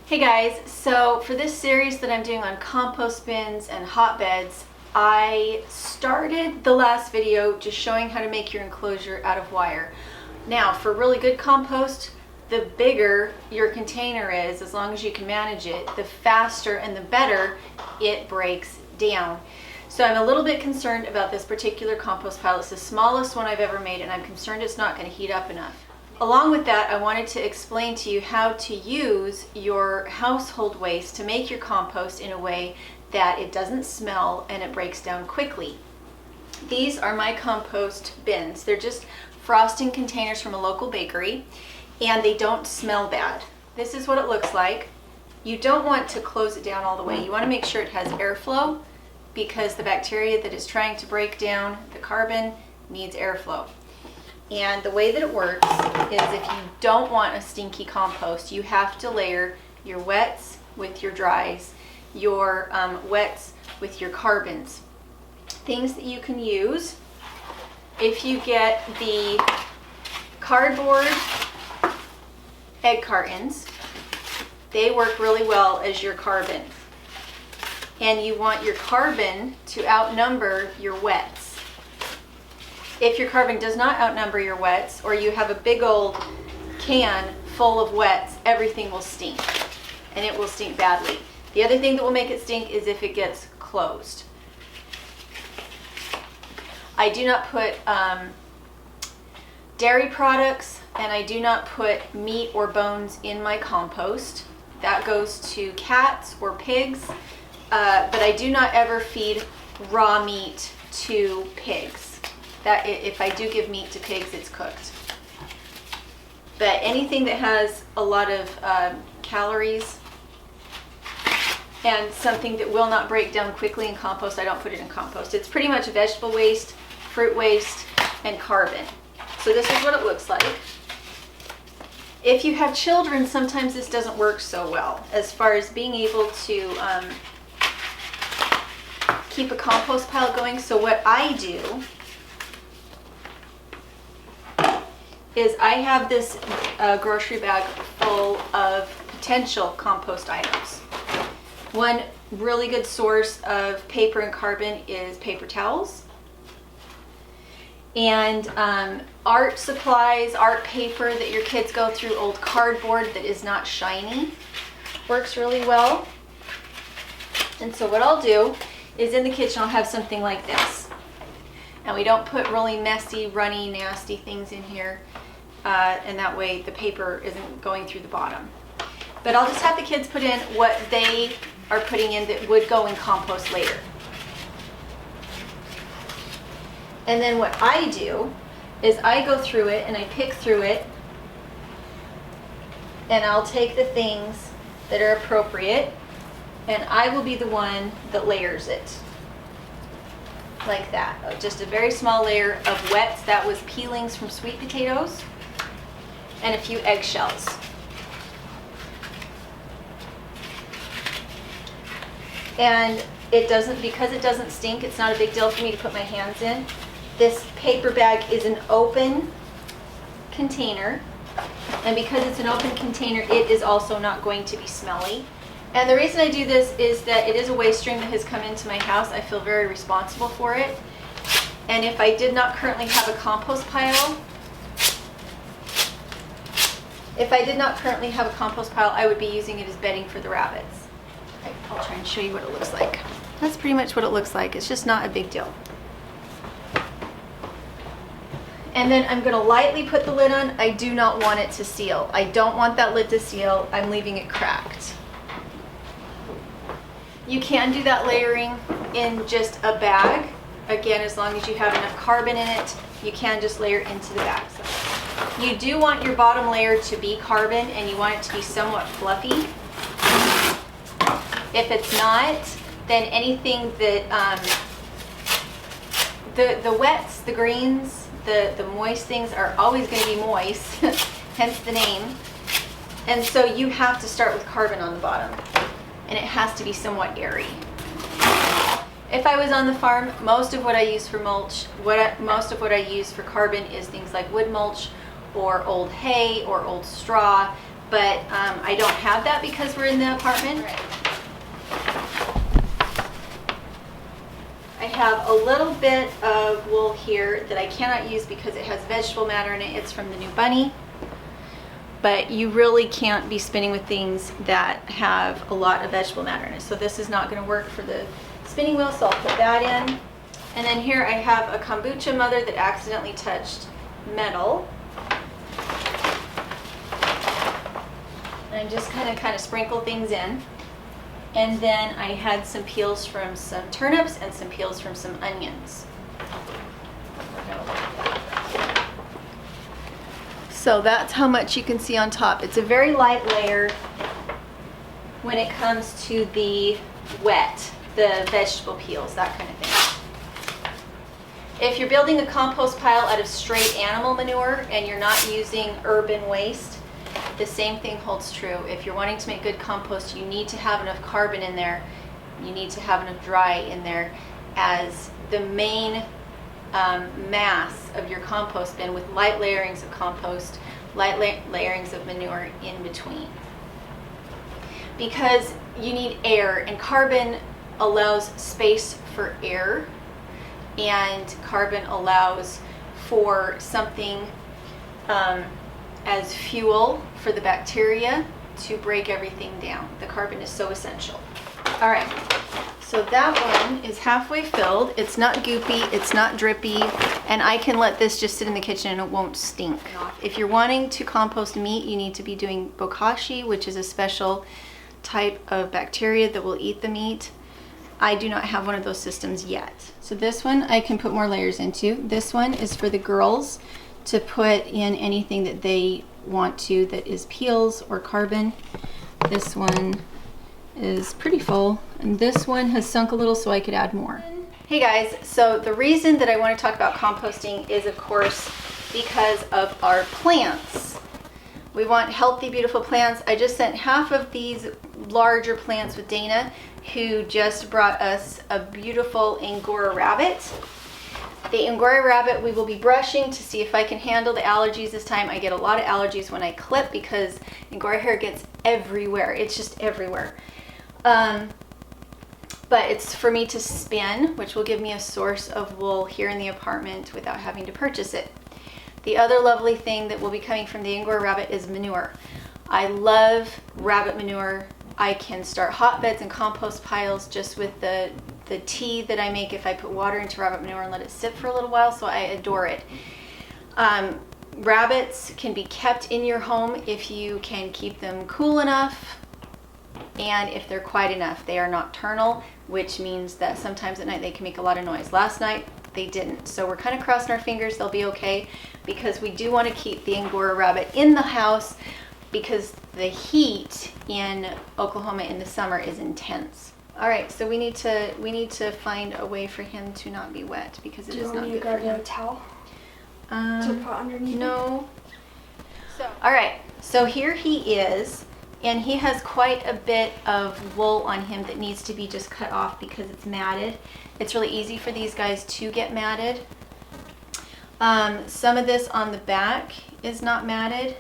Hey guys, so for this series that I'm doing on compost bins and hotbeds, I started the last video just showing how to make your enclosure out of wire. Now, for really good compost, the bigger your container is, as long as you can manage it, the faster and the better it breaks down. So I'm a little bit concerned about this particular compost pile. It's the smallest one I've ever made, and I'm concerned it's not going to heat up enough. Along with that, I wanted to explain to you how to use your household waste to make your compost in a way that it doesn't smell and it breaks down quickly. These are my compost bins. They're just frosting containers from a local bakery, and they don't smell bad. This is what it looks like. You don't want to close it down all the way. You want to make sure it has airflow, because the bacteria that is trying to break down the carbon needs airflow. And the way that it works is, if you don't want a stinky compost, you have to layer your wets with your dries, your wets with your carbons. Things that you can use: if you get the cardboard egg cartons, they work really well as your carbon. And you want your carbon to outnumber your wets. If your carbon does not outnumber your wets, or you have a big old can full of wets, everything will stink, and it will stink badly. The other thing that will make it stink is if it gets closed. I do not put dairy products, and I do not put meat or bones in my compost. That goes to cats or pigs, but I do not ever feed raw meat to pigs. That if I do give meat to pigs, it's cooked. But anything that has a lot of calories and something that will not break down quickly in compost, I don't put it in compost. It's pretty much vegetable waste, fruit waste, and carbon. So this is what it looks like. If you have children, sometimes this doesn't work so well as far as being able to keep a compost pile going. So what I do is I have this grocery bag full of potential compost items. One really good source of paper and carbon is paper towels. And art supplies, art paper that your kids go through, old cardboard that is not shiny, works really well. And so what I'll do is, in the kitchen I'll have something like this. And we don't put really messy, runny, nasty things in here, and that way the paper isn't going through the bottom. But I'll just have the kids put in what they are putting in that would go in compost later. And then what I do is I go through it and I pick through it, and I'll take the things that are appropriate, and I will be the one that layers it. Like that. Just a very small layer of wets. That was peelings from sweet potatoes and a few eggshells. And it doesn't, because it doesn't stink, it's not a big deal for me to put my hands in. This paper bag is an open container, and because it's an open container, it is also not going to be smelly. And the reason I do this is that it is a waste stream that has come into my house. I feel very responsible for it. And if I did not currently have a compost pile, I would be using it as bedding for the rabbits. I'll try and show you what it looks like. That's pretty much what it looks like. It's just not a big deal. And then I'm going to lightly put the lid on. I do not want it to seal. I don't want that lid to seal. I'm leaving it cracked. You can do that layering in just a bag. Again, as long as you have enough carbon in it, you can just layer into the bag. So you do want your bottom layer to be carbon, and you want it to be somewhat fluffy. If it's not, then anything that, the wets, the greens, the moist things are always going to be moist, hence the name. And so you have to start with carbon on the bottom, and it has to be somewhat airy. If I was on the farm, most of what I use for mulch, most of what I use for carbon is things like wood mulch or old hay or old straw. but I don't have that because we're in the apartment. I have a little bit of wool here that I cannot use because it has vegetable matter in it. It's from the new bunny. But you really can't be spinning with things that have a lot of vegetable matter in it. So this is not going to work for the spinning wheel, so I'll put that in. And then here I have a kombucha mother that accidentally touched metal. And I'm just kind of sprinkle things in. And then I had some peels from some turnips and some peels from some onions. So that's how much you can see on top. It's a very light layer when it comes to the wet, the vegetable peels, that kind of thing. If you're building a compost pile out of straight animal manure and you're not using urban waste, the same thing holds true. If you're wanting to make good compost, you need to have enough carbon in there. You need to have enough dry in there as the main mass of your compost bin, with light layerings of compost, light layerings of manure in between. Because you need air, and carbon allows space for air, and carbon allows for something as fuel for the bacteria to break everything down. The carbon is so essential. All right, so that one is halfway filled. It's not goopy, it's not drippy, and I can let this just sit in the kitchen and it won't stink. If you're wanting to compost meat, you need to be doing bokashi, which is a special type of bacteria that will eat the meat. I do not have one of those systems yet. So this one I can put more layers into. This one is for the girls to put in anything that they want to that is peels or carbon. This one is pretty full, and this one has sunk a little so I could add more. Hey guys, so the reason that I want to talk about composting is of course because of our plants. We want healthy, beautiful plants. I just sent half of these larger plants with Dana, who just brought us a beautiful Angora Rabbit. The Angora Rabbit we will be brushing to see if I can handle the allergies this time. I get a lot of allergies when I clip because Angora hair gets everywhere. It's just everywhere. But it's for me to spin, which will give me a source of wool here in the apartment without having to purchase it. The other lovely thing that will be coming from the Angora Rabbit is manure. I love rabbit manure. I can start hotbeds and compost piles just with the tea that I make if I put water into rabbit manure and let it sit for a little while, so I adore it. Rabbits can be kept in your home if you can keep them cool enough and if they're quiet enough. They are nocturnal, which means that sometimes at night they can make a lot of noise. Last night they didn't, so we're kind of crossing our fingers they'll be okay, because we do want to keep the Angora Rabbit in the house because the heat in Oklahoma in the summer is intense. All right, so we need to find a way for him to not be wet because it is not good for him. Do you want me to grab a towel to put underneath? No. All right, so here he is, and he has quite a bit of wool on him that needs to be just cut off because it's matted. It's really easy for these guys to get matted. Some of this on the back is not matted,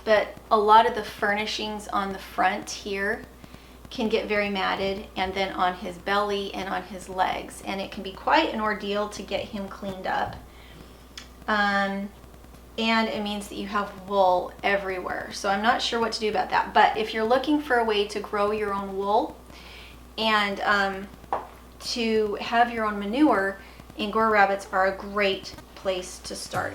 but a lot of the furnishings on the front here can get very matted, and then on his belly and on his legs, and it can be quite an ordeal to get him cleaned up. And it means that you have wool everywhere, so I'm not sure what to do about that. But if you're looking for a way to grow your own wool and to have your own manure, Angora Rabbits are a great place to start.